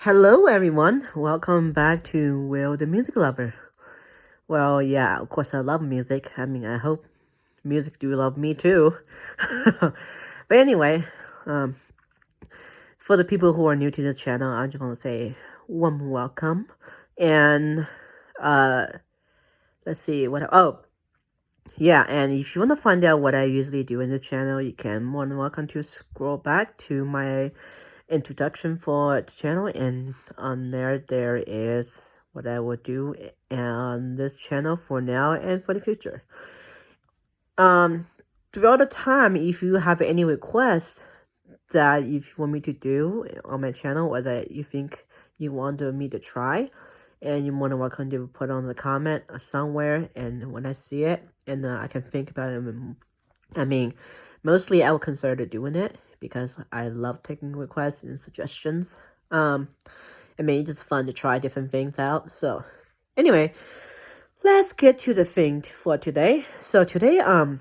Hello, everyone. Welcome back to Will the Music Lover. Well, yeah, of course, I love music. I hope music do love me too. But anyway, um, for the people who are new to the channel, I just want to say warm welcome. And uh, let's see what. Oh, yeah, and if you want to find out what I usually do in the channel, you can more than welcome to scroll back to my introduction for the channel, and on there is what I will do on this channel for now and for the future. Um, throughout the time, if you have any requests that if you want me to do on my channel or that you think you want me to try, and you're more than welcome to put on the comment somewhere, and when I see it and I can think about it. Mostly I will consider doing it because I love taking requests and suggestions. It's just fun to try different things out. So, anyway, let's get to the thing for today. So today, let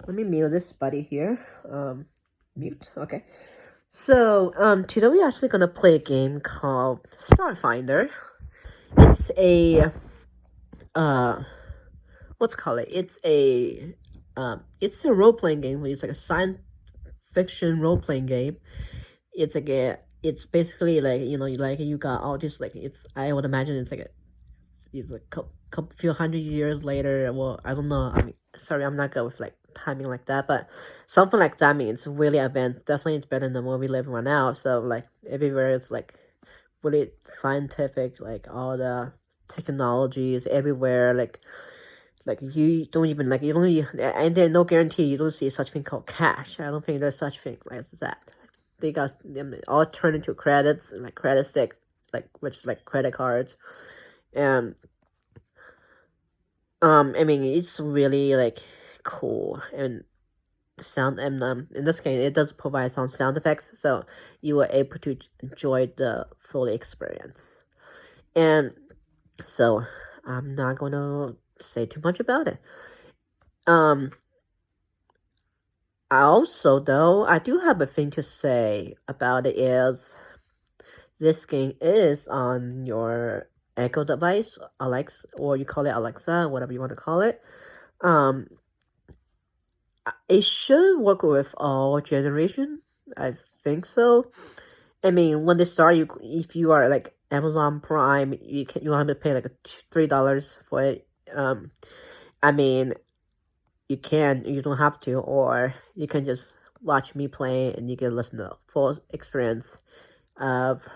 me mute this buddy here. Mute. Okay. So, today we're actually gonna play a game called Starfinder. It's a, let's call it. It's a role playing game. It's like a science fiction role playing game. It's basically like you got all this I would imagine it's a couple few hundred years later. Well, I don't know. Sorry, I'm not good with like timing like that, but something like that. It's really advanced. Definitely, it's better than what we live right now. So like everywhere, it's like really scientific. Like all the technology is everywhere. Like you don't even like you don't even, and there's no guarantee you don't see such thing called cash. I don't think there's such thing like that. They got them all turned into credits and like credit stick, which is like credit cards, and it's really like cool and sound and in this game it does provide some sound effects, so you were able to enjoy the full experience. And so I'm not gonna say too much about it. Also, though, I do have a thing to say about it is this game is on your Echo device, Alexa, or you call it Alexa, whatever you want to call it. It should work with all generation. I think so. When they start, if you are like Amazon Prime, you don't have to pay like $3 for it. I mean, you don't have to, or you can just watch me play and you can listen to the full experience of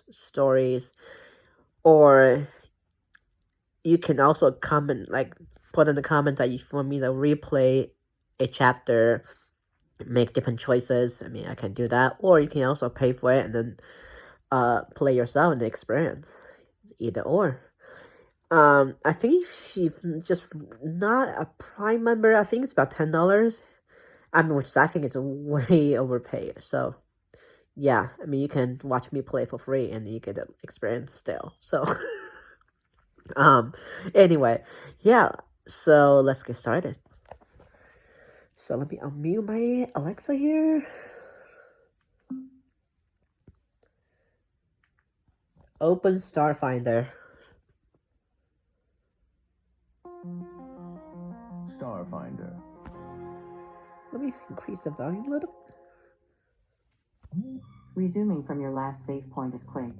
stories, or you can also comment, like put in the comments that you want me to replay a chapter, make different choices. I can do that, or you can also pay for it and then play yourself in the experience. Either or. I think if you're just not a Prime member, I think it's about $10. Which I think is way overpaid. So, yeah, you can watch me play for free and you get the experience still. So, anyway, yeah. So let's get started. So let me unmute my Alexa here. Open Starfinder. Starfinder. Let me increase the volume a little. Resuming from your last save point is Quake.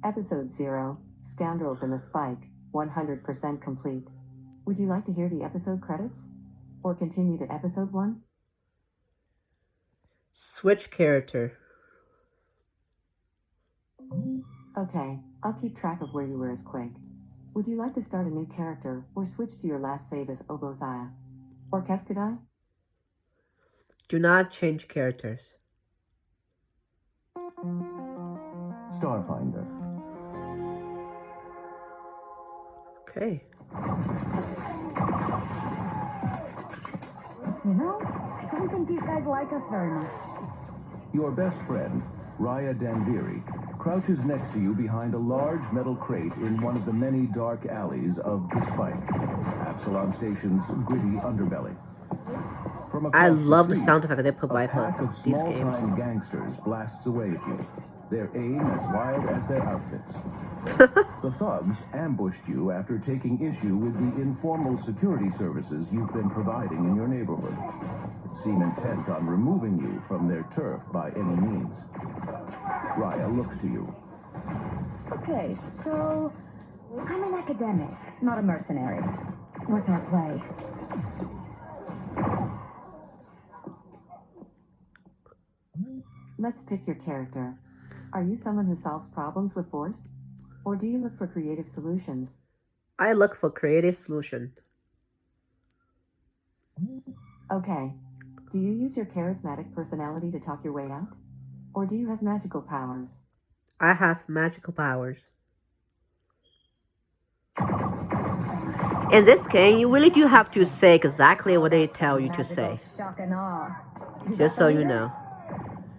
Episode 0, Scoundrels in the Spike, 100% complete. Would you like to hear the episode credits? Or continue to episode 1? Switch character. Okay, I'll keep track of where you were as Quake. Would you like to start a new character, or switch to your last save as Obozaya? Or Keskadai? Do not change characters. Starfinder. Okay. I don't think these guys like us very much. Your best friend, Raya Danviri, crouches next to you behind a large metal crate in one of the many dark alleys of the Spike, Absalom Station's gritty underbelly. I love the sound effect they provide for these games. Small-time gangsters blasts away at you. their aim as wild as their outfits. The thugs ambushed you after taking issue with the informal security services you've been providing in your neighborhood. They seem intent on removing you from their turf by any means. Raya looks to you. Okay, so I'm an academic, not a mercenary. What's our play? Let's pick your character. Are you someone who solves problems with force? Or do you look for creative solutions? I look for creative solution. Okay. Do you use your charismatic personality to talk your way out? Or do you have magical powers? I have magical powers. In this game, you really do have to say exactly what they tell you to say. Shock and awe. Just so you know.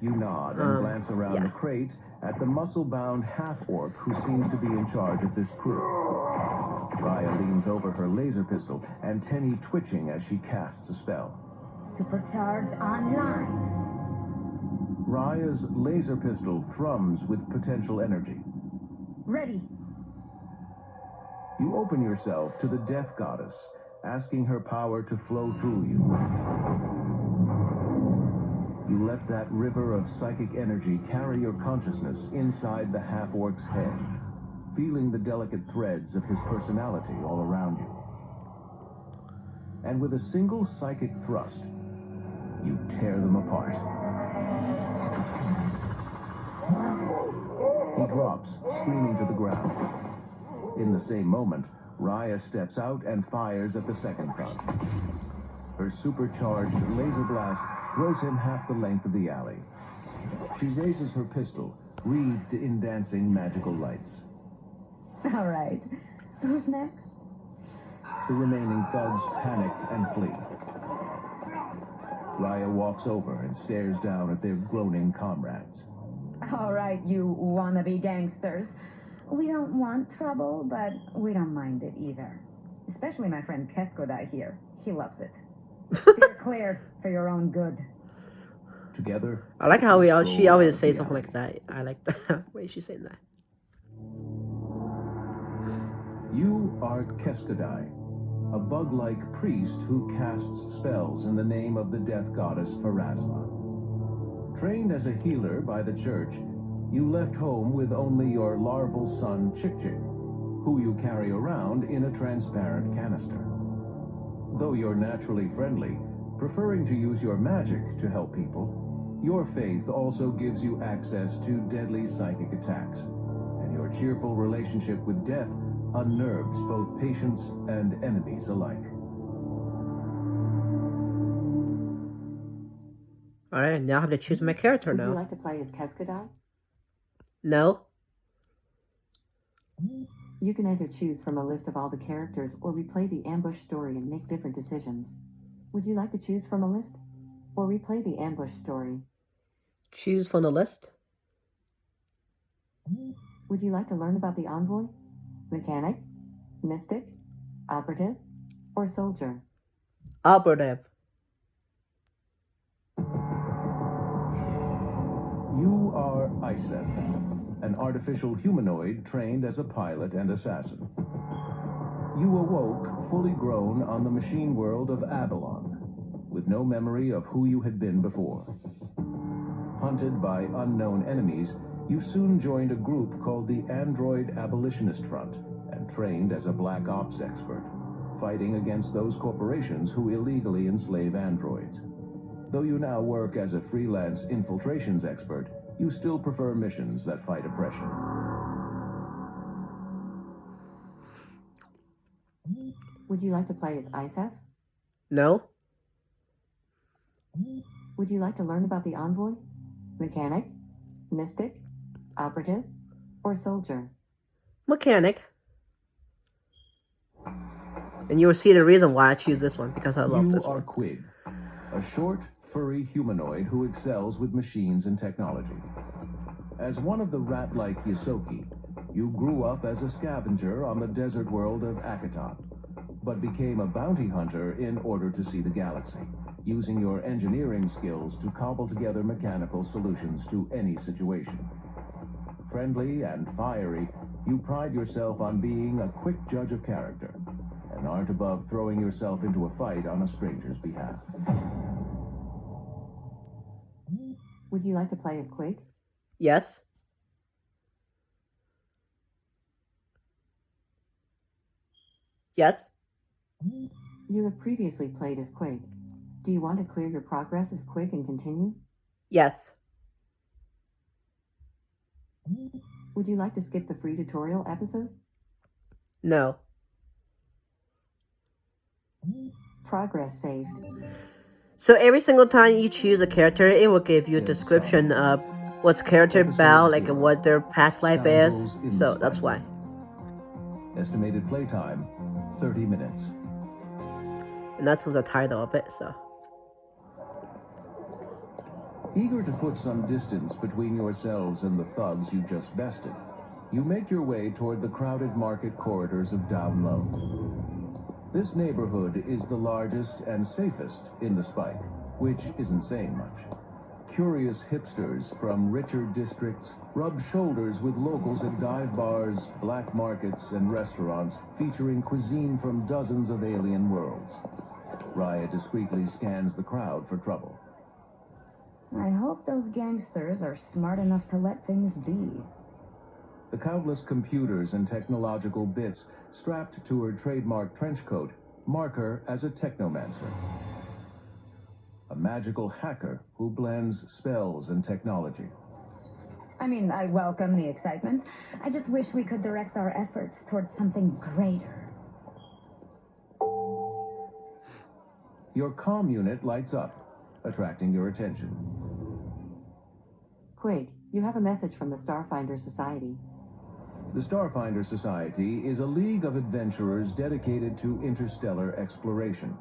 You nod and glance around the crate at the muscle-bound half-orc who seems to be in charge of this crew. Raya leans over her laser pistol, antennae twitching as she casts a spell. Supercharge online. Raya's laser pistol thrums with potential energy. Ready. You open yourself to the Death Goddess, asking her power to flow through you. You let that river of psychic energy carry your consciousness inside the half-orc's head, feeling the delicate threads of his personality all around you. And with a single psychic thrust, you tear them apart. He drops, screaming to the ground. In the same moment, Raya steps out and fires at the second thug. Her supercharged laser blast throws him half the length of the alley. She raises her pistol, wreathed in dancing magical lights. All right. Who's next? The remaining thugs panic and flee. Raya walks over and stares down at their groaning comrades. All right, you wannabe gangsters. We don't want trouble, but we don't mind it either. Especially my friend Keskodai here. He loves it. Steer clear for your own good. Together, I like how she always says the something alley. like that. I like the way she's saying that. You are Keskodai, a bug-like priest who casts spells in the name of the death goddess Pharasma. Trained as a healer by the church, you left home with only your larval son Chick-Chick, who you carry around in a transparent canister. Though you're naturally friendly, preferring to use your magic to help people, your faith also gives you access to deadly psychic attacks, and your cheerful relationship with death unnerves both patients and enemies alike. Alright, now I have to choose my character Would you now. like to play as Keskodai? No? You can either choose from a list of all the characters or replay the ambush story and make different decisions. Would you like to choose from a list? Or replay the ambush story? Choose from the list? Would you like to learn about the envoy? Mechanic? Mystic? Operative? Or soldier? Operative. You are Iseth, an artificial humanoid trained as a pilot and assassin. You awoke fully grown on the machine world of Avalon, with no memory of who you had been before. Hunted by unknown enemies, you soon joined a group called the Android Abolitionist Front and trained as a black ops expert, fighting against those corporations who illegally enslave androids. Though you now work as a freelance infiltrations expert, you still prefer missions that fight oppression. Would you like to play as Iseth? No? Would you like to learn about the envoy? Mechanic? Mystic? Operative? Or soldier? Mechanic. And you will see the reason why I choose this one, because I love You this are one. Quig, a short, furry humanoid who excels with machines and technology. As one of the rat-like Ysoki, you grew up as a scavenger on the desert world of Akaton, but became a bounty hunter in order to see the galaxy, using your engineering skills to cobble together mechanical solutions to any situation. Friendly and fiery, you pride yourself on being a quick judge of character and aren't above throwing yourself into a fight on a stranger's behalf. Would you like to play as Quake? Yes. Yes. You have previously played as Quake. Do you want to clear your progress as Quake and continue? Yes. Would you like to skip the free tutorial episode? No. Progress saved. So every single time you choose a character, it will give you a description of what's character about, like what their past life is. So that's why. Estimated playtime, 30 minutes. And that's the title of it, so. Eager to put some distance between yourselves and the thugs you just bested, you make your way toward the crowded market corridors of Down Low. This neighborhood is the largest and safest in the Spike, which isn't saying much. Curious hipsters from richer districts rub shoulders with locals at dive bars, black markets, and restaurants featuring cuisine from dozens of alien worlds. Raya discreetly scans the crowd for trouble. I hope those gangsters are smart enough to let things be. The countless computers and technological bits strapped to her trademark trench coat mark her as a technomancer. A magical hacker who blends spells and technology. I mean, I welcome the excitement. I just wish we could direct our efforts towards something greater. Your comm unit lights up, attracting your attention. Quake, you have a message from the Starfinder Society. The Starfinder Society is a league of adventurers dedicated to interstellar exploration,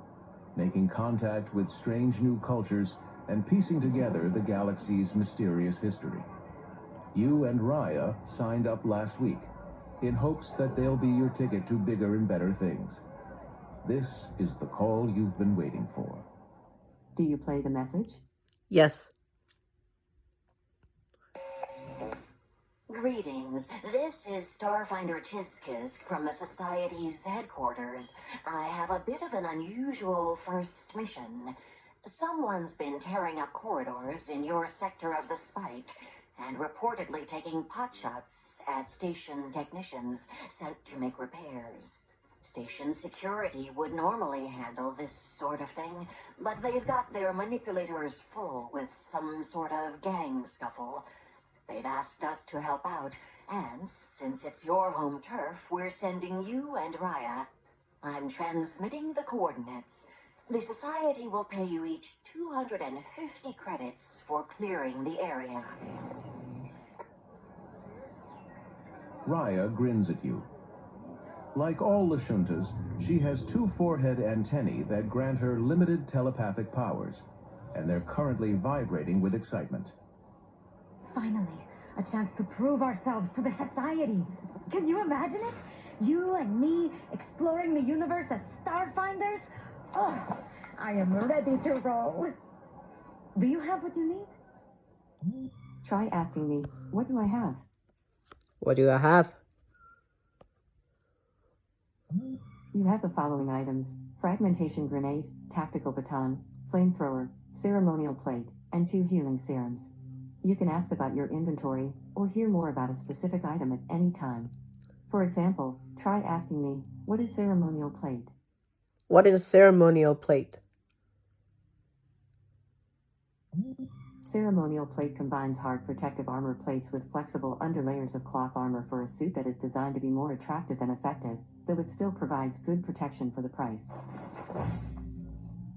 making contact with strange new cultures and piecing together the galaxy's mysterious history. You and Raya signed up last week, in hopes that they'll be your ticket to bigger and better things. This is the call you've been waiting for. Do you play the message? Yes. Greetings. This is Starfinder Tiskis from the Society's headquarters. I have a bit of an unusual first mission. Someone's been tearing up corridors in your sector of the Spike and reportedly taking potshots at station technicians sent to make repairs. Station security would normally handle this sort of thing, but they've got their manipulators full with some sort of gang scuffle. They've asked us to help out, and since it's your home turf, we're sending you and Raya. I'm transmitting the coordinates. The Society will pay you each 250 credits for clearing the area. Raya grins at you. Like all Lashuntas, she has two forehead antennae that grant her limited telepathic powers, and they're currently vibrating with excitement. Finally, a chance to prove ourselves to the Society. Can you imagine it? You and me exploring the universe as Starfinders? Oh, I am ready to roll. Do you have what you need? Try asking me, what do I have? What do I have? You have the following items: fragmentation grenade, tactical baton, flamethrower, ceremonial plate, and 2 healing serums. You can ask about your inventory or hear more about a specific item at any time. For example, try asking me, what is ceremonial plate? What is a ceremonial plate? Ceremonial plate combines hard protective armor plates with flexible underlayers of cloth armor for a suit that is designed to be more attractive than effective, though it still provides good protection for the price.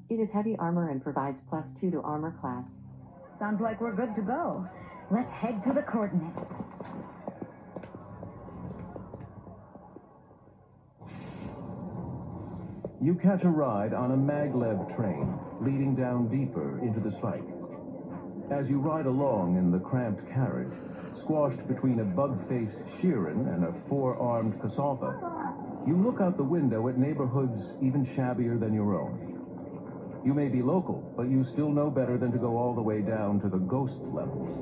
It is heavy armor and provides +2 to armor class. Sounds like we're good to go. Let's head to the coordinates. You catch a ride on a maglev train, leading down deeper into the Spike. As you ride along in the cramped carriage, squashed between a bug-faced Sheeran and a 4-armed Kasalfa, you look out the window at neighborhoods even shabbier than your own. You may be local, but you still know better than to go all the way down to the ghost levels.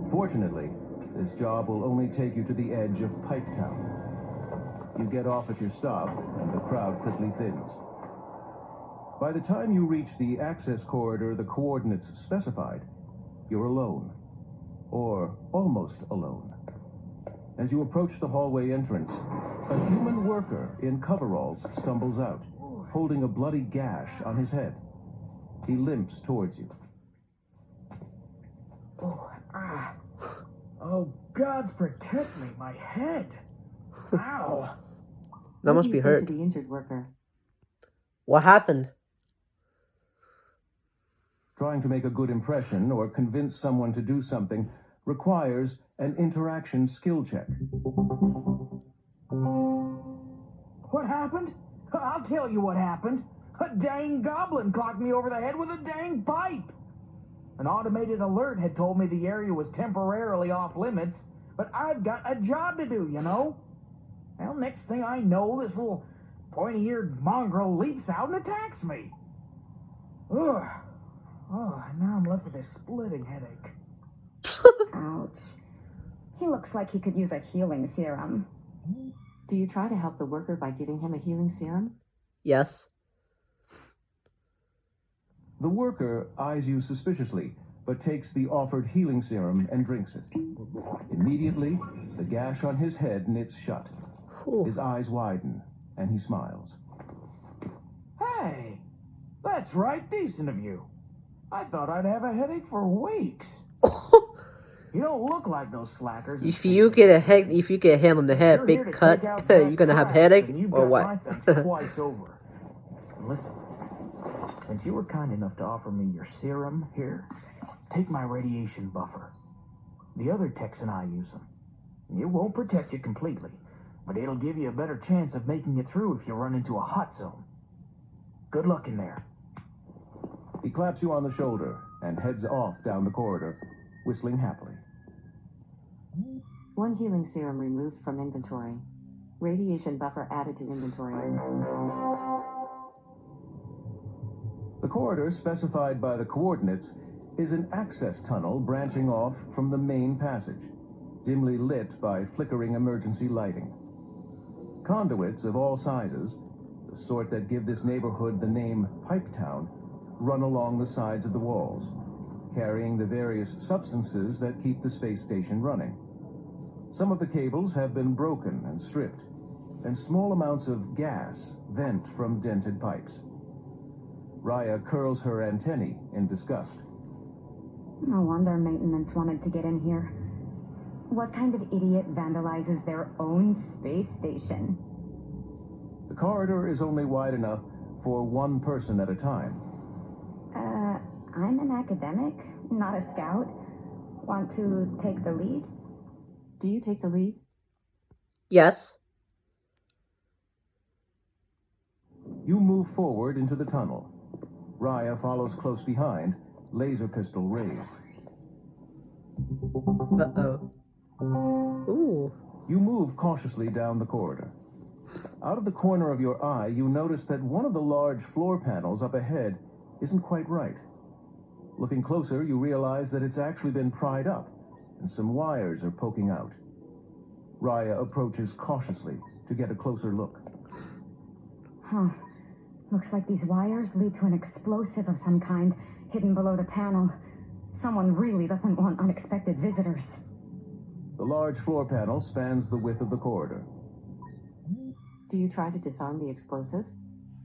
Fortunately, This job will only take you to the edge of Pipe Town. You get off at your stop, and the crowd quickly thins. By the time you reach the access corridor the coordinates specified, you're alone. Or almost alone. As you approach the hallway entrance, a human worker in coveralls stumbles out, holding a bloody gash on his head. He limps towards you. Oh, gods protect me, my head. Ow. That What must do be you say hurt. to the injured worker? What happened? Trying to make a good impression or convince someone to do something requires an interaction skill check. What happened? I'll tell you what happened. A dang goblin clocked me over the head with a dang pipe. An automated alert had told me the area was temporarily off limits, but I've got a job to do, you know? Well, next thing I know, this little pointy-eared mongrel leaps out and attacks me. Ugh. Oh, now I'm left with a splitting headache. Ouch. He looks like he could use a healing serum. Do you try to help the worker by giving him a healing serum? Yes. The worker eyes you suspiciously, but takes the offered healing serum and drinks it. Immediately, the gash on his head knits shut. Ooh. His eyes widen, and he smiles. Hey, that's right decent of you. I thought I'd have a headache for weeks. You don't look like those slackers. If you get a hit on the head, You're here big to cut, take out you're that gonna have trash, headache and you've or got what? my thanks twice over. And listen, since you were kind enough to offer me your serum, here, take my radiation buffer. The other techs and I use them. It won't protect you completely, but it'll give you a better chance of making it through if you run into a hot zone. Good luck in there. He claps you on the shoulder and heads off down the corridor, whistling happily. One healing serum removed from inventory. Radiation buffer added to inventory. The corridor specified by the coordinates is an access tunnel branching off from the main passage, dimly lit by flickering emergency lighting. Conduits of all sizes, the sort that give this neighborhood the name Pipe Town, run along the sides of the walls, carrying the various substances that keep the space station running. Some of the cables have been broken and stripped, and small amounts of gas vent from dented pipes. Raya curls her antennae in disgust. No wonder maintenance wanted to get in here. What kind of idiot vandalizes their own space station? The corridor is only wide enough for one person at a time. I'm an academic, not a scout. Want to take the lead? Do you take the lead? Yes. You move forward into the tunnel. Raya follows close behind, laser pistol raised. Uh-oh. Ooh. You move cautiously down the corridor. Out of the corner of your eye, you notice that one of the large floor panels up ahead isn't quite right. Looking closer, you realize that it's actually been pried up, and some wires are poking out. Raya approaches cautiously to get a closer look. Huh. Looks like these wires lead to an explosive of some kind hidden below the panel. Someone really doesn't want unexpected visitors. The large floor panel spans the width of the corridor. Do you try to disarm the explosive?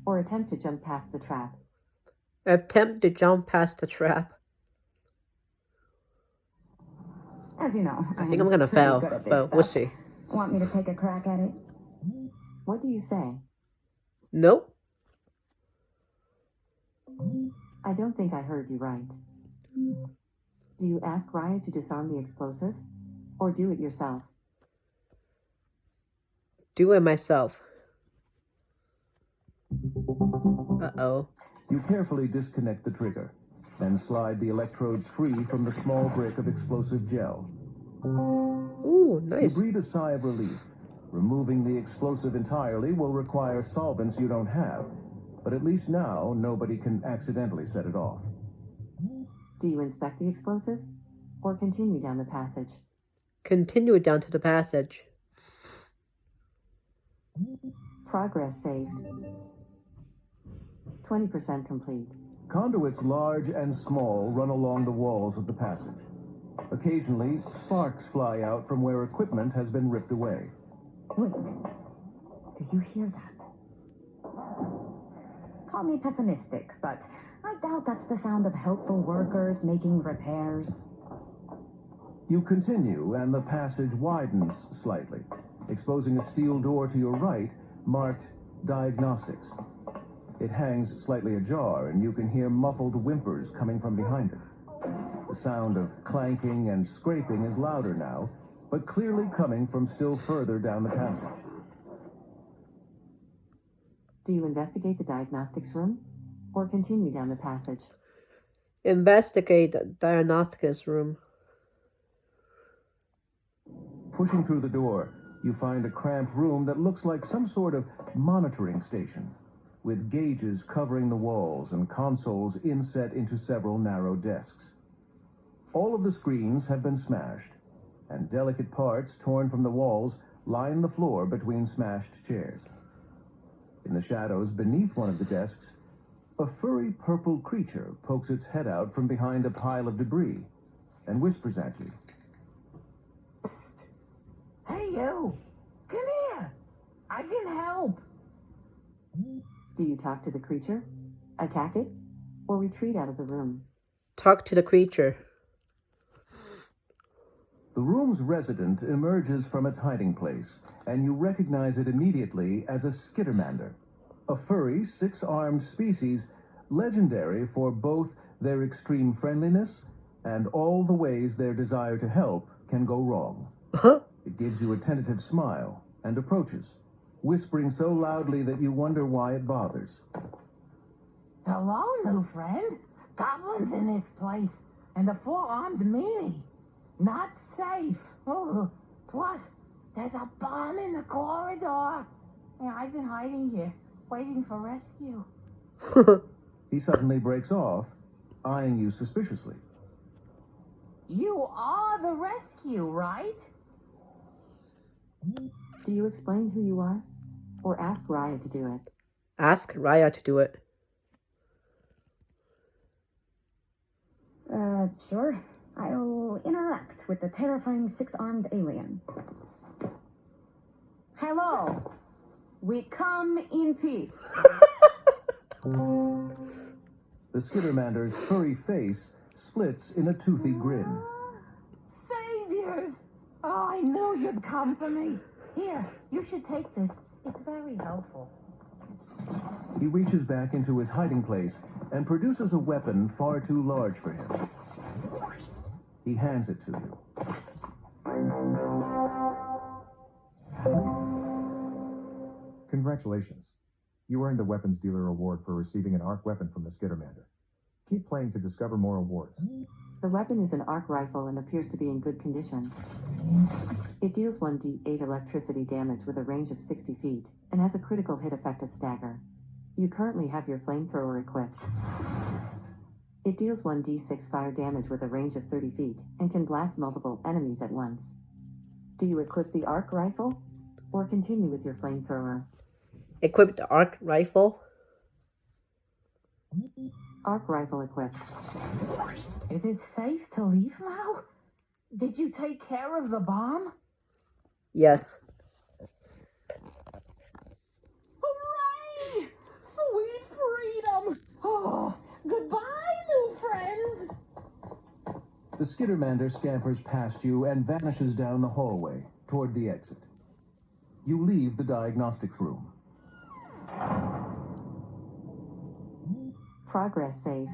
Or attempt to jump past the trap? Attempt to jump past the trap. As you know, I think I'm gonna pretty fail, good at this but we'll stuff. see. Want me to take a crack at it? What do you say? Nope. I don't think I heard you right. Do you ask Raya to disarm the explosive? Or do it yourself? Do it myself. Uh-oh. You carefully disconnect the trigger, then slide the electrodes free from the small brick of explosive gel. Ooh, You nice. breathe a sigh of relief. Removing the explosive entirely will require solvents you don't have, but at least now nobody can accidentally set it off. Do you inspect the explosive? Or continue down the passage? Continue down to the passage. Progress saved. 20% complete. Conduits large and small run along the walls of the passage. Occasionally, sparks fly out from where equipment has been ripped away. Wait. Do you hear that? Call me pessimistic, but I doubt that's the sound of helpful workers making repairs. You continue, and the passage widens slightly, exposing a steel door to your right marked Diagnostics. It hangs slightly ajar, and you can hear muffled whimpers coming from behind it. The sound of clanking and scraping is louder now, but clearly coming from still further down the passage. Do you investigate the diagnostics room or continue down the passage? Investigate the diagnostics room. Pushing through the door, you find a cramped room that looks like some sort of monitoring station, with gauges covering the walls and consoles inset into several narrow desks. All of the screens have been smashed, and delicate parts torn from the walls line the floor between smashed chairs. In the shadows beneath one of the desks, a furry purple creature pokes its head out from behind a pile of debris and whispers at you. Hey, you! Come here! I can help! Do you talk to the creature, attack it, or retreat out of the room? Talk to the creature. The room's resident emerges from its hiding place, and you recognize it immediately as a skittermander, a furry, six-armed species legendary for both their extreme friendliness and all the ways their desire to help can go wrong. It gives you a tentative smile and approaches, whispering so loudly that you wonder why it bothers. Hello, new friend. Goblins in this place, and a four-armed meanie. Not safe. Oh, plus, there's a bomb in the corridor. Yeah, I've been hiding here, waiting for rescue. He suddenly breaks off, eyeing you suspiciously. You are the rescue, right? Do you explain who you are, or ask Raya to do it? Ask Raya to do it. Sure. I'll interact with the terrifying six-armed alien. Hello. We come in peace. The skittermander's furry face splits in a toothy grin. Saviors! Oh, I knew you'd come for me. Here, you should take this. It's very helpful. He reaches back into his hiding place and produces a weapon far too large for him. He hands it to you. Congratulations. You earned the Weapons Dealer Award for receiving an arc weapon from the Skittermander. Keep playing to discover more awards. The weapon is an arc rifle and appears to be in good condition. It deals 1d8 electricity damage with a range of 60 feet, and has a critical hit effect of stagger. You currently have your flamethrower equipped. It deals 1d6 fire damage with a range of 30 feet, and can blast multiple enemies at once. Do you equip the arc rifle, or continue with your flamethrower? Equip the arc rifle. Arc rifle equipped. Is it safe to leave now? Did you take care of the bomb? Yes. Hooray! Sweet freedom! Oh, goodbye, new friends! The skittermander scampers past you and vanishes down the hallway toward the exit. You leave the diagnostics room. Progress saved.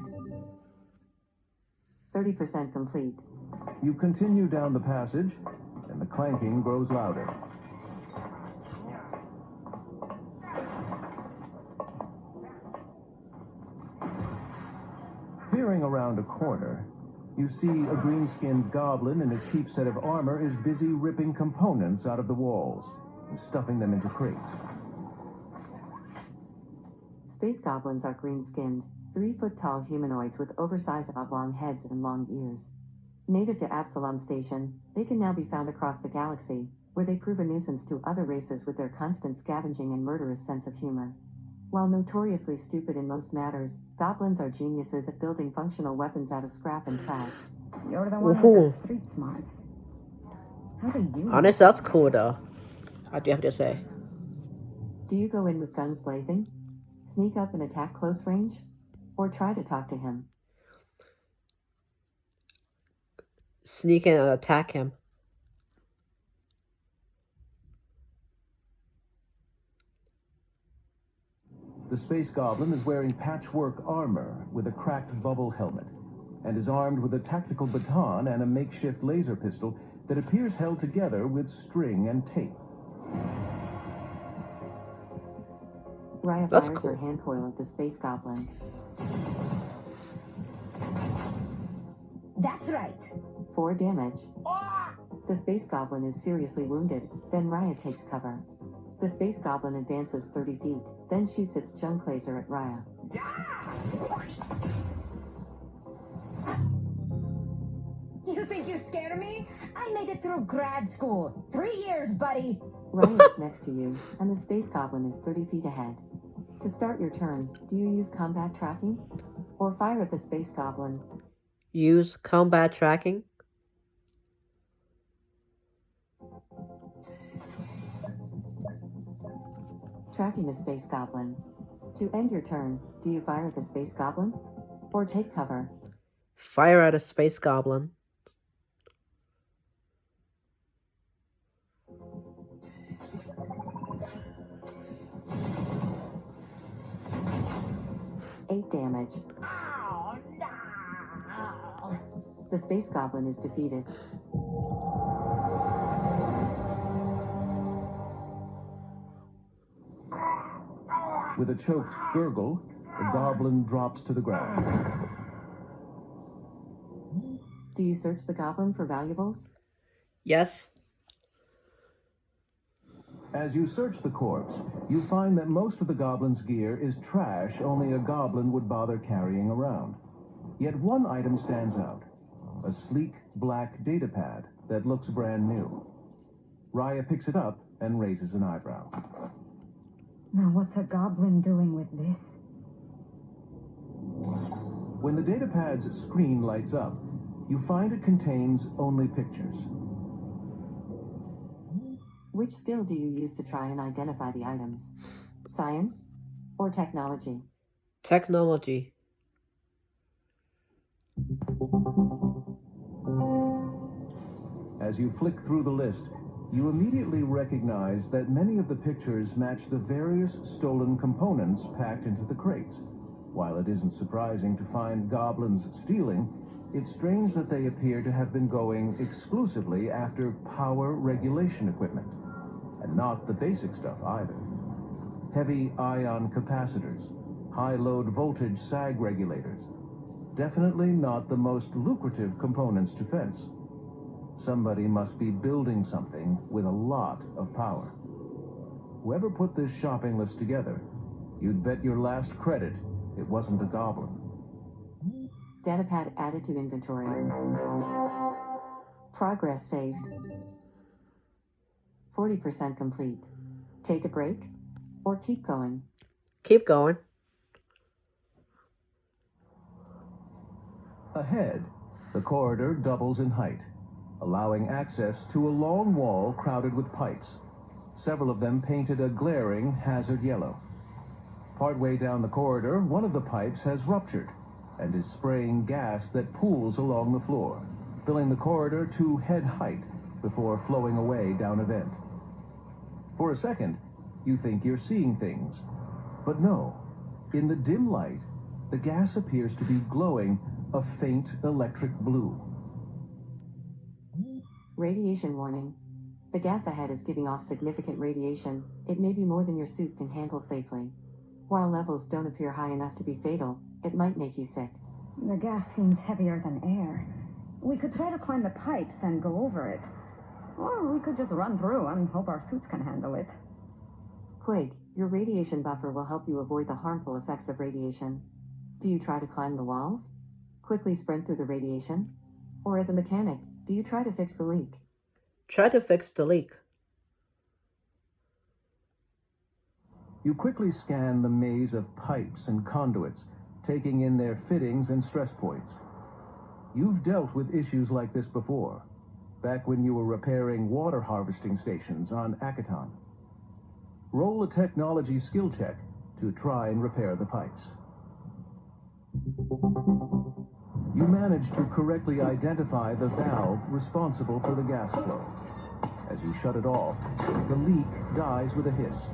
30% complete. You continue down the passage, and the clanking grows louder. Peering around a corner, you see a green-skinned goblin in a cheap set of armor is busy ripping components out of the walls and stuffing them into crates. Space goblins are green-skinned, 3-foot-tall humanoids with oversized oblong heads and long ears. Native to Absalom Station, they can now be found across the galaxy, where they prove a nuisance to other races with their constant scavenging and murderous sense of humor. While notoriously stupid in most matters, goblins are geniuses at building functional weapons out of scrap and trash. You're the one Ooh. with the street smarts. How do you... Honestly, that's cool though. I do have to say. Do you go in with guns blazing? Sneak up and attack close range? Or try to talk to him? Sneak in and attack him. The Space Goblin is wearing patchwork armor with a cracked bubble helmet, and is armed with a tactical baton and a makeshift laser pistol that appears held together with string and tape. Raya That's fires cool. her hand coil at the Space Goblin. That's right. 4 damage. The Space Goblin is seriously wounded, then Raya takes cover. The Space Goblin advances 30 feet, then shoots its junk laser at Raya. You think you scared me? I made it through grad school. 3 years, buddy. Raya is next to you, and the Space Goblin is 30 feet ahead. To start your turn, do you use combat tracking? Or fire at the Space Goblin? Use combat tracking. Tracking the Space Goblin. To end your turn, do you fire at the Space Goblin? Or take cover? Fire at a space goblin. Eight damage. Oh, no. The Space Goblin is defeated. With a choked gurgle, the goblin drops to the ground. Do you search the goblin for valuables? Yes. As you search the corpse, you find that most of the goblin's gear is trash only a goblin would bother carrying around. Yet one item stands out. A sleek black datapad that looks brand new. Raya picks it up and raises an eyebrow. Now what's a goblin doing with this? When the datapad's screen lights up, you find it contains only pictures. Which skill do you use to try and identify the items? Science or technology? Technology. As you flick through the list, you immediately recognize that many of the pictures match the various stolen components packed into the crates. While it isn't surprising to find goblins stealing, it's strange that they appear to have been going exclusively after power regulation equipment. And not the basic stuff either. Heavy ion capacitors, high load voltage sag regulators. Definitely not the most lucrative components to fence. Somebody must be building something with a lot of power. Whoever put this shopping list together, you'd bet your last credit it wasn't the goblin. Datapad added to inventory. Progress saved. 40% complete. Take a break or keep going. Keep going. Ahead, the corridor doubles in height, allowing access to a long wall crowded with pipes, several of them painted a glaring hazard yellow. Partway down the corridor, one of the pipes has ruptured and is spraying gas that pools along the floor, filling the corridor to head height before flowing away down a vent. For a second, you think you're seeing things, but no. In the dim light, the gas appears to be glowing a faint electric blue. Radiation warning. The gas ahead is giving off significant radiation. It may be more than your suit can handle safely. While levels don't appear high enough to be fatal, it might make you sick. The gas seems heavier than air. We could try to climb the pipes and go over it. Or we could just run through and hope our suits can handle it. Quake, your radiation buffer will help you avoid the harmful effects of radiation. Do you try to climb the walls? Quickly sprint through the radiation? Or as a mechanic, do you try to fix the leak? Try to fix the leak. You quickly scan the maze of pipes and conduits, taking in their fittings and stress points. You've dealt with issues like this before, back when you were repairing water harvesting stations on Akaton. Roll a technology skill check to try and repair the pipes. You manage to correctly identify the valve responsible for the gas flow. As you shut it off, the leak dies with a hiss,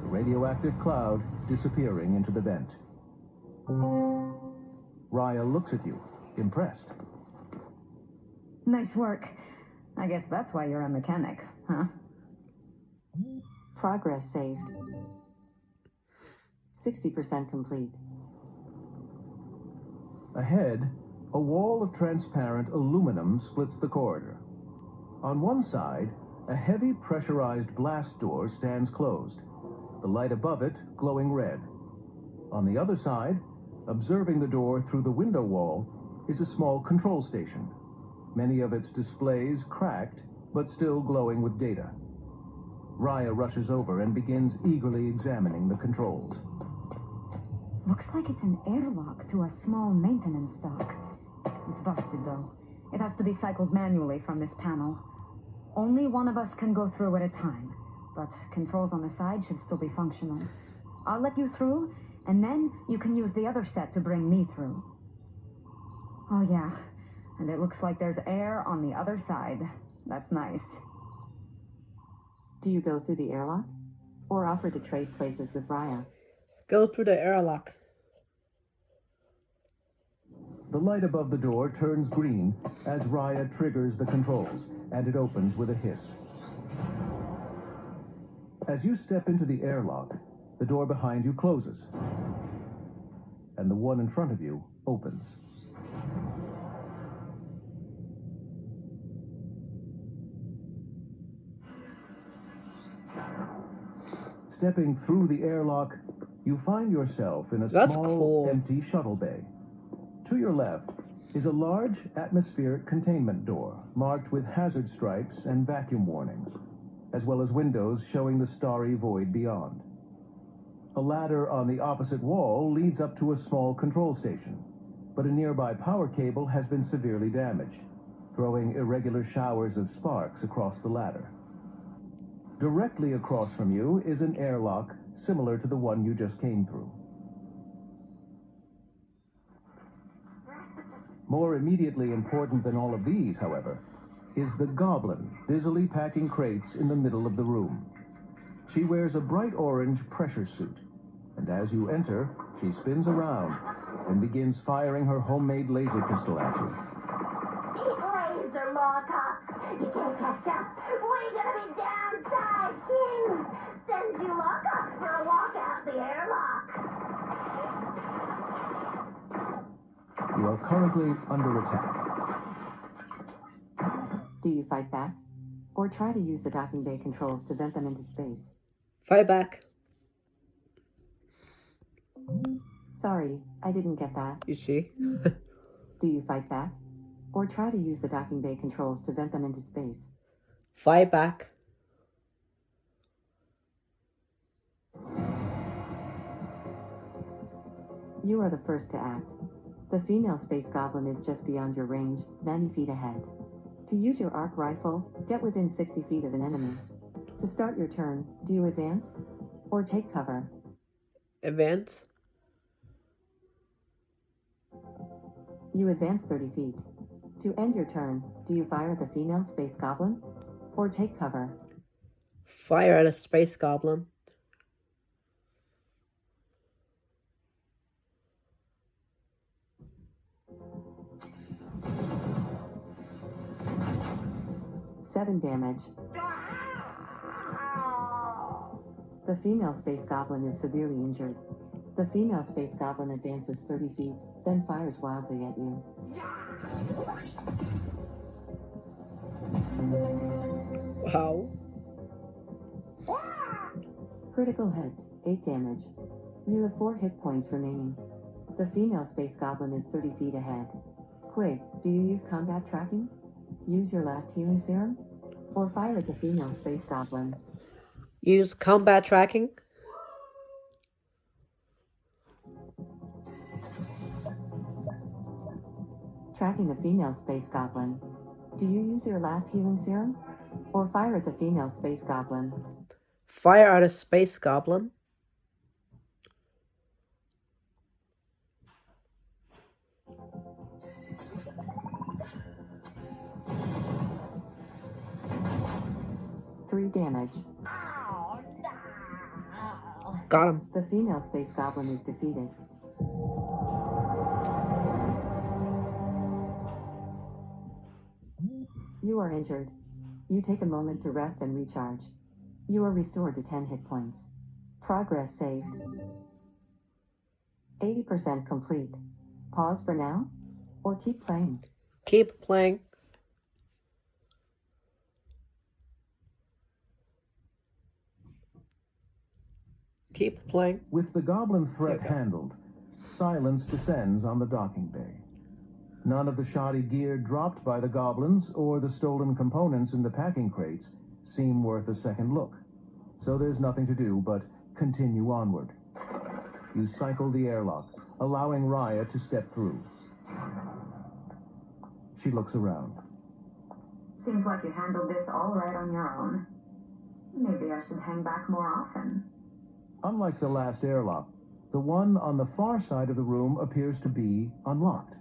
the radioactive cloud disappearing into the vent. Raya looks at you, impressed. Nice work. I guess that's why you're a mechanic, huh? Progress saved. 60% complete. Ahead, a wall of transparent aluminum splits the corridor. On one side, a heavy pressurized blast door stands closed, the light above it glowing red. On the other side, observing the door through the window wall, is a small control station, many of its displays cracked, but still glowing with data. Raya rushes over and begins eagerly examining the controls. Looks like it's an airlock to a small maintenance dock. It's busted, though. It has to be cycled manually from this panel. Only one of us can go through at a time, but controls on the side should still be functional. I'll let you through, and then you can use the other set to bring me through. Oh, yeah. And it looks like there's air on the other side. That's nice. Do you go through the airlock? Or offer to trade places with Raya? Go through the airlock. The light above the door turns green as Raya triggers the controls, and it opens with a hiss. As you step into the airlock, the door behind you closes, and the one in front of you opens. Stepping through the airlock, you find yourself in a That's small, cool. empty shuttle bay. To your left is a large atmospheric containment door marked with hazard stripes and vacuum warnings, as well as windows showing the starry void beyond. A ladder on the opposite wall leads up to a small control station, but a nearby power cable has been severely damaged, throwing irregular showers of sparks across the ladder. Directly across from you is an airlock similar to the one you just came through. More immediately important than all of these, however, is the Goblin busily packing crates in the middle of the room. She wears a bright orange pressure suit, and as you enter, she spins around and begins firing her homemade laser pistol at you. Laser lockups! You can't catch us! We're gonna be downside kings! Sends you lockups for a walk out the airlock! You are currently under attack. Do you fight back? Or try to use the docking bay controls to vent them into space? Fight back. Sorry, I didn't get that. You see? Do you fight back? Or try to use the docking bay controls to vent them into space? Fight back. You are the first to act. The female space goblin is just beyond your range, 90 feet ahead. To use your arc rifle, get within 60 feet of an enemy. To start your turn, do you advance? Or take cover? Advance. You advance 30 feet. To end your turn, do you fire at the female space goblin? Or take cover? Fire at a space goblin. Seven damage. The female space goblin is severely injured. The female space goblin advances 30 feet, then fires wildly at you. Wow. Critical hit, 8 damage. You have 4 hit points remaining. The female space goblin is 30 feet ahead. Quig, do you use combat tracking? Use your last healing serum? Or fire at the female space goblin? Use combat tracking. Tracking the female space goblin. Do you use your last healing serum? Or fire at the female space goblin? Fire at a space goblin. Three damage. Got him. The female space goblin is defeated. You are injured. You take a moment to rest and recharge. You are restored to 10 hit points. Progress saved. 80% complete. Pause for now, or keep playing. Keep playing. Keep playing. With the goblin threat Okay. handled, silence descends on the docking bay. None of the shoddy gear dropped by the goblins or the stolen components in the packing crates seem worth a second look. So there's nothing to do but continue onward. You cycle the airlock, allowing Raya to step through. She looks around. Seems like you handled this all right on your own. Maybe I should hang back more often. Unlike the last airlock, the one on the far side of the room appears to be unlocked.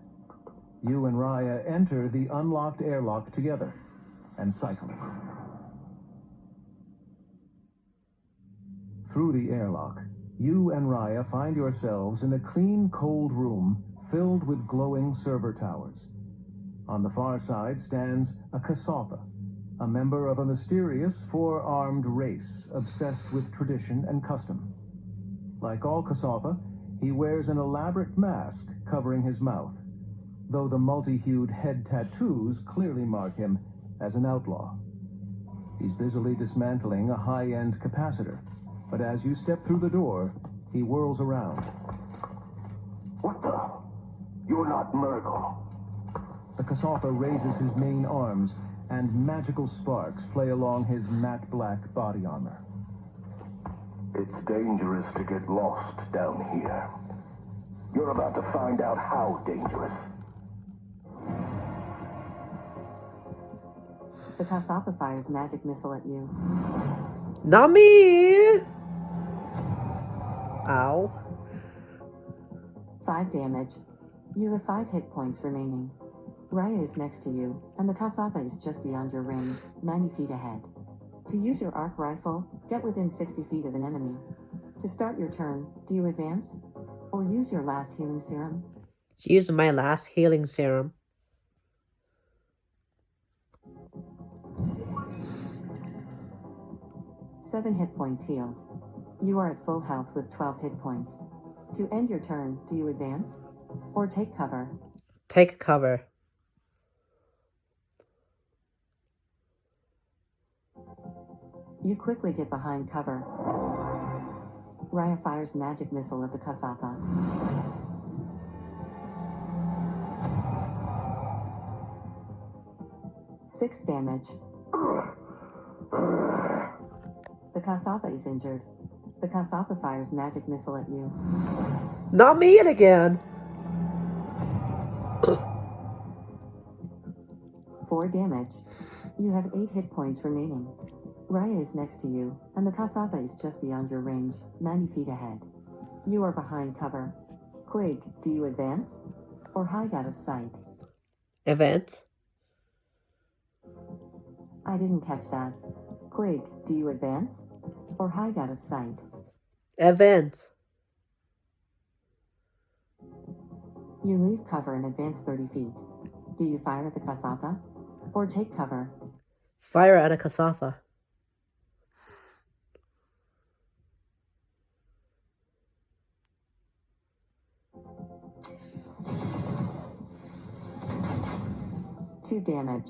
You and Raya enter the unlocked airlock together and cycle it. Through the airlock, you and Raya find yourselves in a clean, cold room filled with glowing server towers. On the far side stands a Kasatha, a member of a mysterious four-armed race obsessed with tradition and custom. Like all Kasatha, he wears an elaborate mask covering his mouth, though the multi-hued head tattoos clearly mark him as an outlaw. He's busily dismantling a high-end capacitor, but as you step through the door, he whirls around. What the? You're not Murgle. The Kasatha raises his main arms, and magical sparks play along his matte black body armor. It's dangerous to get lost down here. You're about to find out how dangerous. The Kasatha fires magic missile at you. Not me! Ow. 5 damage. You have 5 hit points remaining. Raya is next to you, and the Kasatha is just beyond your range, 90 feet ahead. To use your arc rifle, get within 60 feet of an enemy. To start your turn, do you advance? Or use your last healing serum? Use my last healing serum. Seven hit points healed. You are at full health with 12 hit points. To end your turn, do you advance? Or take cover? Take cover. You quickly get behind cover. Raya fires magic missile at the Kasatha. Six damage. The Kasatha is injured. The Kasatha fires magic missile at you. Not me yet again. 4 damage. You have 8 hit points remaining. Raya is next to you, and the Kasatha is just beyond your range, 90 feet ahead. You are behind cover. Quig, do you advance? Or hide out of sight? Event. I didn't catch that. Quig, do you advance? Or hide out of sight? Event. You leave cover and advance 30 feet. Do you fire at the Kasatha? Or take cover? Fire at a Kasatha. Two damage.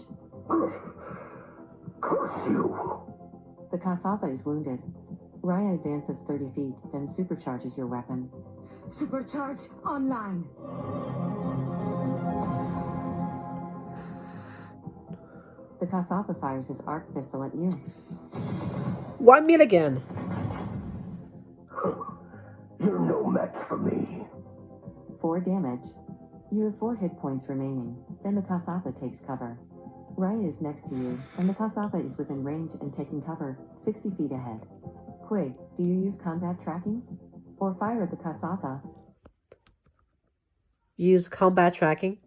Curse you! The Kasatha is wounded. Raya advances 30 feet, then supercharges your weapon. Supercharge online. The Kasatha fires his arc pistol at you. 1 minute again. You're no match for me. 4 damage. You have 4 hit points remaining. Then the Kasatha takes cover. Raya is next to you, and the Kasatha is within range and taking cover, 60 feet ahead. Quig, do you use combat tracking? Or fire at the Kasatha? Use combat tracking.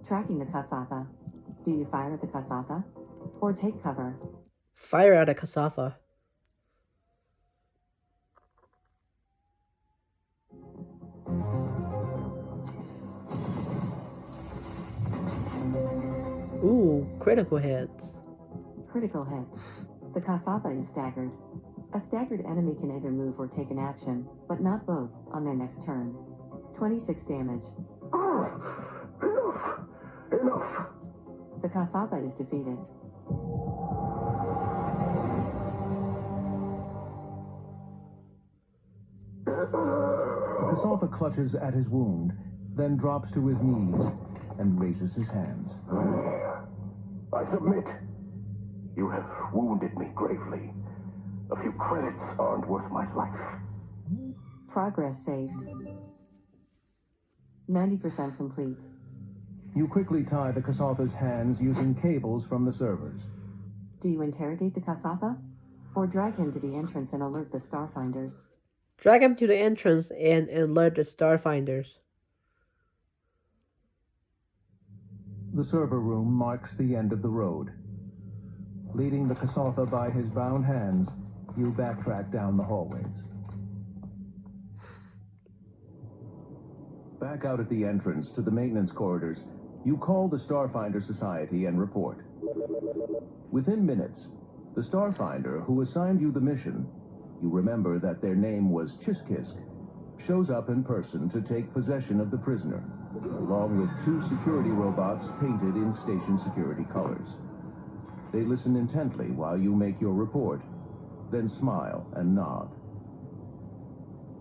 Tracking the Kasatha. Do you fire at the Kasatha? Or take cover? Fire at a Kasatha. Ooh, critical hits. Critical hit. The Kasatha is staggered. A staggered enemy can either move or take an action, but not both, on their next turn. 26 damage. Enough! The Kasatha is defeated. The Kasatha clutches at his wound, then drops to his knees and raises his hands. I submit. You have wounded me gravely. A few credits aren't worth my life. Progress saved. 90% complete. You quickly tie the Kasatha's hands using cables from the servers. Do you interrogate the Kasatha? Or drag him to the entrance and alert the Starfinders? Drag him to the entrance and alert the Starfinders. The server room marks the end of the road. Leading the Kasatha by his bound hands, you backtrack down the hallways. Back out at the entrance to the maintenance corridors, you call the Starfinder Society and report. Within minutes, the Starfinder who assigned you the mission, you remember that their name was Chiskisk, shows up in person to take possession of the prisoner, along with 2 security robots painted in station security colors. They listen intently while you make your report, then smile and nod.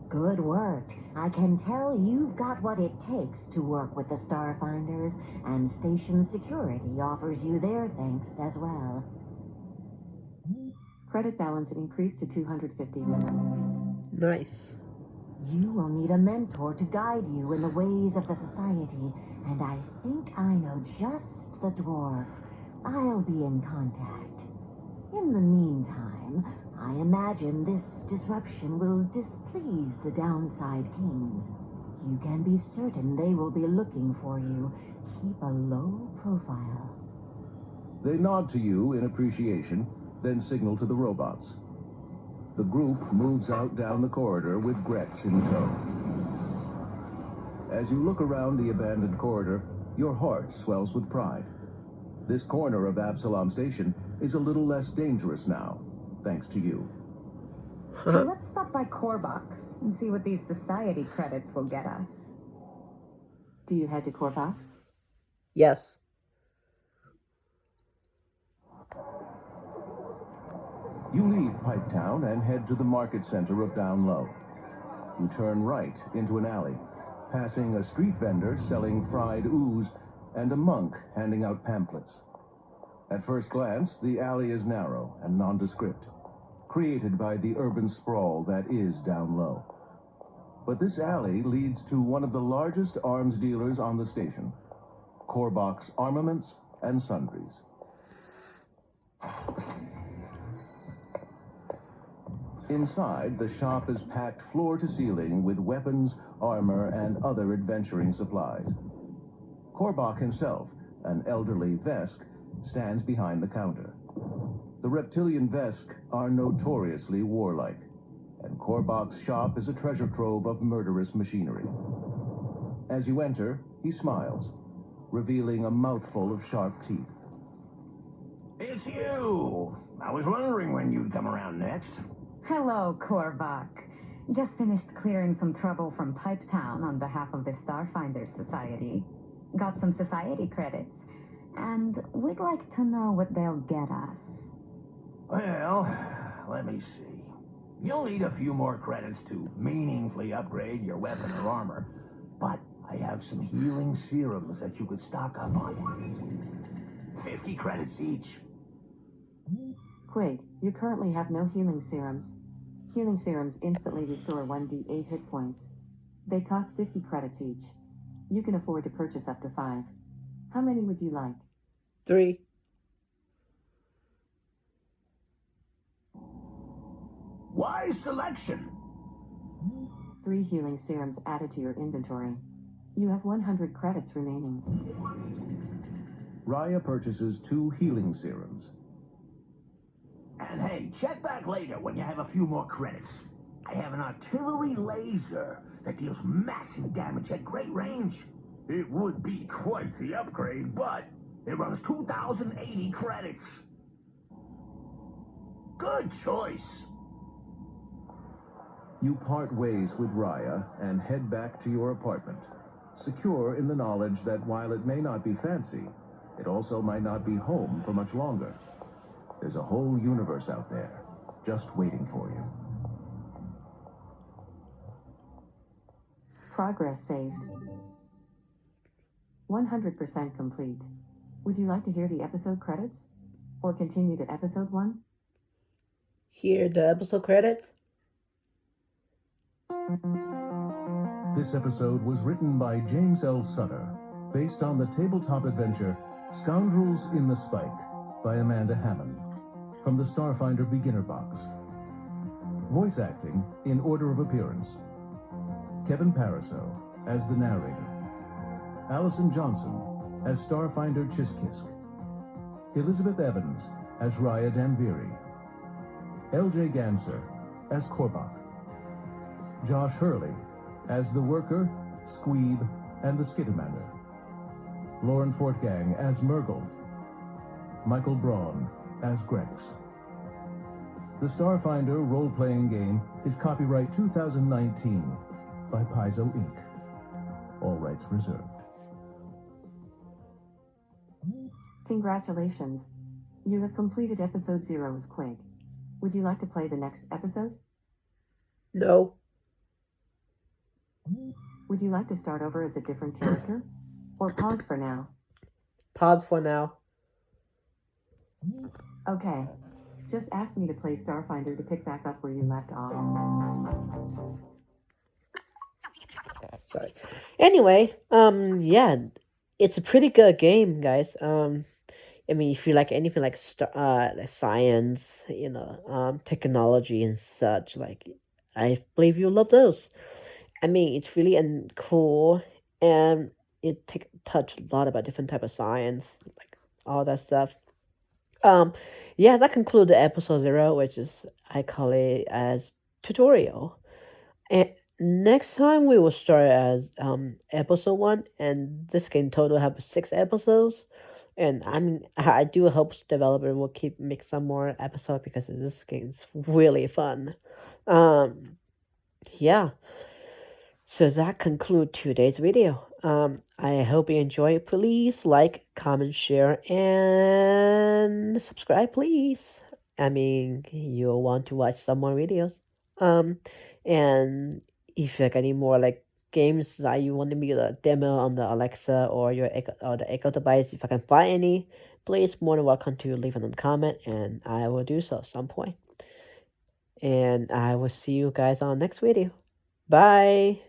Good work. I can tell you've got what it takes to work with the Starfinders, and station security offers you their thanks as well. Credit balance increased to 250. Nice. You will need a mentor to guide you in the ways of the Society, and I think I know just the dwarf. I'll be in contact. In the meantime, I imagine this disruption will displease the Downside Kings. You can be certain they will be looking for you. Keep a low profile. They nod to you in appreciation, then signal to the robots. The group moves out down the corridor with Grex in tow. As you look around the abandoned corridor, your heart swells with pride. This corner of Absalom Station is a little less dangerous now, thanks to you. Hey, let's stop by Corebox and see what these society credits will get us. Do you head to Corebox? Yes. You leave Pipetown and head to the market center of Down Low. You turn right into an alley, passing a street vendor selling fried ooze and a monk handing out pamphlets. At first glance, the alley is narrow and nondescript, created by the urban sprawl that is Down Low. But this alley leads to one of the largest arms dealers on the station, Corebox Armaments and Sundries. Inside, the shop is packed floor to ceiling with weapons, armor, and other adventuring supplies. Korbach himself, an elderly Vesk, stands behind the counter. The reptilian Vesk are notoriously warlike, and Korbach's shop is a treasure trove of murderous machinery. As you enter, he smiles, revealing a mouthful of sharp teeth. It's you! I was wondering when you'd come around next. Hello, Korbach. Just finished clearing some trouble from Pipetown on behalf of the Starfinders Society. Got some society credits, and we'd like to know what they'll get us. Well, let me see. You'll need a few more credits to meaningfully upgrade your weapon or armor, but I have some healing serums that you could stock up on. 50 credits each. Quig, you currently have no healing serums. Healing serums instantly restore 1d8 hit points. They cost 50 credits each. You can afford to purchase up to 5. How many would you like? 3. Wise selection. 3 healing serums added to your inventory. You have 100 credits remaining. Raya purchases 2 healing serums. And hey, check back later when you have a few more credits. I have an artillery laser that deals massive damage at great range. It would be quite the upgrade, but it runs 2,080 credits. Good choice. You part ways with Raya and head back to your apartment, secure in the knowledge that while it may not be fancy, it also might not be home for much longer. There's a whole universe out there, just waiting for you. Progress saved. 100% complete. Would you like to hear the episode credits? Or continue to episode 1? Hear the episode credits? This episode was written by James L. Sutter, based on the tabletop adventure Scoundrels in the Spike by Amanda Hammond, from the Starfinder Beginner Box. Voice acting in order of appearance: Kevin Pariseau as the narrator, Allison Johnson as Starfinder Chiskisk, Elizabeth Evans as Raya Danviri, L.J. Ganser as Korbach, Josh Hurley as the Worker, Squeeb, and the Skittermander, Lauren Fortgang as Murgle, Michael Braun as Grex. The Starfinder role-playing game is copyright 2019 by Paizo Inc. All rights reserved. Congratulations. You have completed episode 0 as Quig. Would you like to play the next episode? No. Would you like to start over as a different character? Or pause for now? Pause for now. Okay. Just ask me to play Starfinder to pick back up where you left off. Sorry. Anyway, yeah, it's a pretty good game, guys. I mean, if you like anything like like science, technology and such, like, I believe you'll love those. I mean, it's really cool, and it touch a lot about different type of science, like all that stuff. Yeah, that concludes the episode 0, which is, I call it as tutorial. And next time we will start as episode 1, and this game total have 6 episodes. And I do hope the developer will make some more episodes, because this game is really fun. Yeah. So that concludes today's video. I hope you enjoy it. Please like, comment, share, and subscribe, please. I mean, you'll want to watch some more videos. And if you like any more like games that you want me to demo on the Alexa or the Echo device, if I can find any, please more than welcome to leave it in the comment, and I will do so at some point. And I will see you guys on the next video. Bye.